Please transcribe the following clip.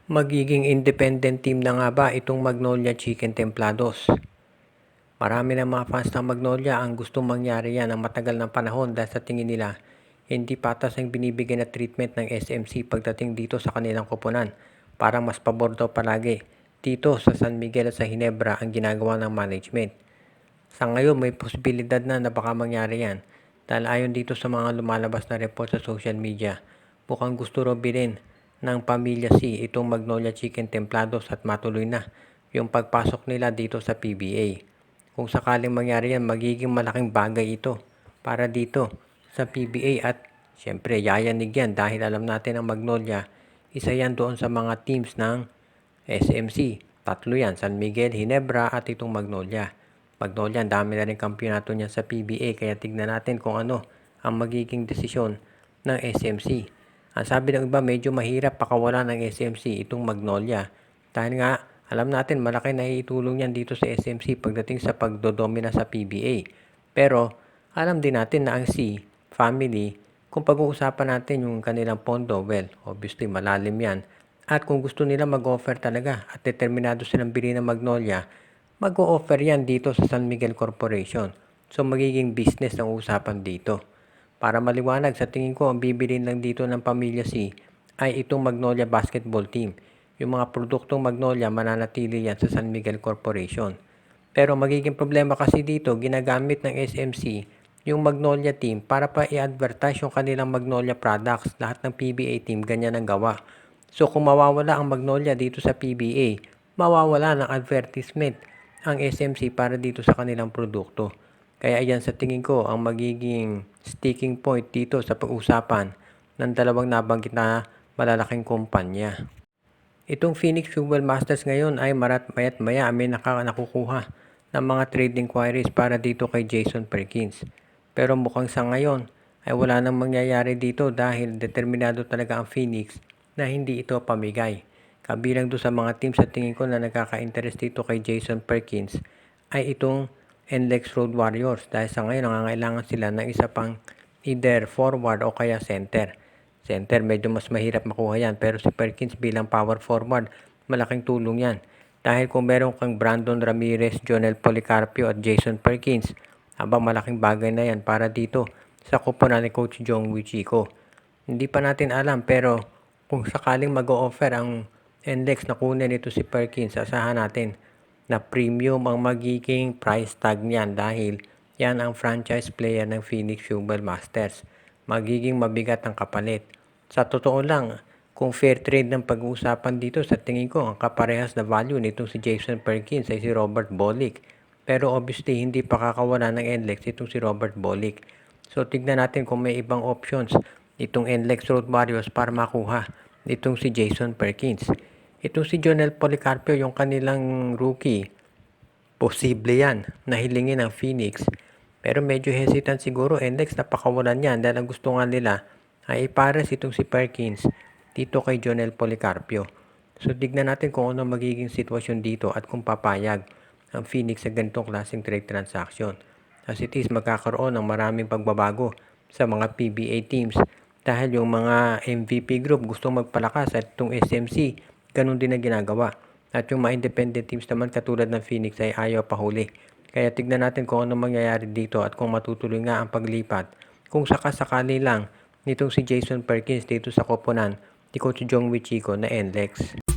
Magiging independent team na nga ba itong Magnolia Chicken Templados? Marami ng mga fans ng Magnolia ang gustong mangyari yan ang matagal ng panahon dahil sa tingin nila hindi patas ang binibigyan na treatment ng SMC pagdating dito sa kanilang koponan. Parang mas pabor daw palagi dito sa San Miguel at sa Ginebra ang ginagawa ng management. Sa ngayon may posibilidad na baka mangyari yan dahil ayon dito sa mga lumalabas na report sa social media, mukhang gusto raw bilhin ng Pamilya C itong Magnolia Chicken Templados at matuloy na yung pagpasok nila dito sa PBA. Kung sakaling mangyari yan, magiging malaking bagay ito para dito sa PBA at syempre yayanig yan dahil alam natin ang Magnolia, isa yan doon sa mga teams ng SMC. Tatlo yan, San Miguel, Ginebra at itong Magnolia. Magnolia, ang dami na rin kampyonato niya sa PBA kaya tignan natin kung ano ang magiging desisyon ng SMC. Ang sabi ng iba, medyo mahirap pakawala ng SMC itong Magnolia. Dahil nga, alam natin malaki na itulong yan dito sa SMC pagdating sa pagdodomina sa PBA. Pero, alam din natin na ang C, family, kung pag-uusapan natin yung kanilang pondo, well, obviously malalim yan. At kung gusto nila mag-offer talaga at determinado silang bilhin ng Magnolia, mag-o-offer yan dito sa San Miguel Corporation. So, magiging business ang usapan dito. Para maliwanag, sa tingin ko ang bibilin lang dito ng Pamilya C ay itong Magnolia Basketball Team. Yung mga produktong Magnolia mananatili yan sa San Miguel Corporation. Pero magiging problema kasi dito, ginagamit ng SMC yung Magnolia Team para pa i-advertise yung kanilang Magnolia products. Lahat ng PBA team ganyan ang gawa. So kung mawawala ang Magnolia dito sa PBA, mawawala ng advertisement ang SMC para dito sa kanilang produkto. Kaya yan sa tingin ko ang magiging sticking point dito sa pag-usapan ng dalawang nabanggit na malalaking kumpanya. Itong Phoenix Fuel Masters ngayon ay maya't maya may nakukuha ng mga trade inquiries para dito kay Jason Perkins. Pero mukhang sa ngayon ay wala nang mangyayari dito dahil determinado talaga ang Phoenix na hindi ito pamigay. Kabilang doon sa mga team sa tingin ko na nagkaka-interest dito kay Jason Perkins ay itong NLEX Road Warriors dahil sa ngayon nangangailangan sila ng isa pang either forward o kaya center. Center medyo mas mahirap makuha yan pero si Perkins bilang power forward malaking tulong yan. Dahil kung meron kang Brandon Ramirez, Jonel Policarpio at Jason Perkins, malaking bagay na yan para dito sa koponan ni Coach Jong Wichiko. Hindi pa natin alam pero kung sakaling mag-o-offer ang NLEX na kunin ito si Perkins, asahan natin na premium ang magiging price tag niyan dahil yan ang franchise player ng Phoenix Fuel Masters. Magiging mabigat ang kapalit. Sa totoo lang, kung fair trade ng pag-uusapan dito, sa tingin ko ang kaparehas na value nitong si Jason Perkins ay si Robert Bolick. Pero obviously hindi pa kakawala ng NLEX itong si Robert Bolick. So tignan natin kung may ibang options itong NLEX Road Warriors para makuha itong si Jason Perkins. Itong si Jonel Policarpio, yung kanilang rookie, posible yan na hilingin ng Phoenix. Pero medyo hesitant siguro NLEX na pakawalan yan dahil ang gusto nga nila ay ipares itong si Perkins dito kay Jonel Policarpio. So tignan natin kung ano magiging sitwasyon dito at kung papayag ang Phoenix sa ganitong klaseng trade transaction. As it is, magkakaroon ng maraming pagbabago sa mga PBA teams dahil yung mga MVP group gustong magpalakas at itong SMC ganun din na ginagawa. At yung mga independent teams naman katulad ng Phoenix ay ayaw pahuli. Kaya tignan natin kung ano mangyayari dito at kung matutuloy nga ang paglipat. Kung sakasakali lang nitong si Jason Perkins dito sa koponan ni Coach Jong Wichiko na NLEX.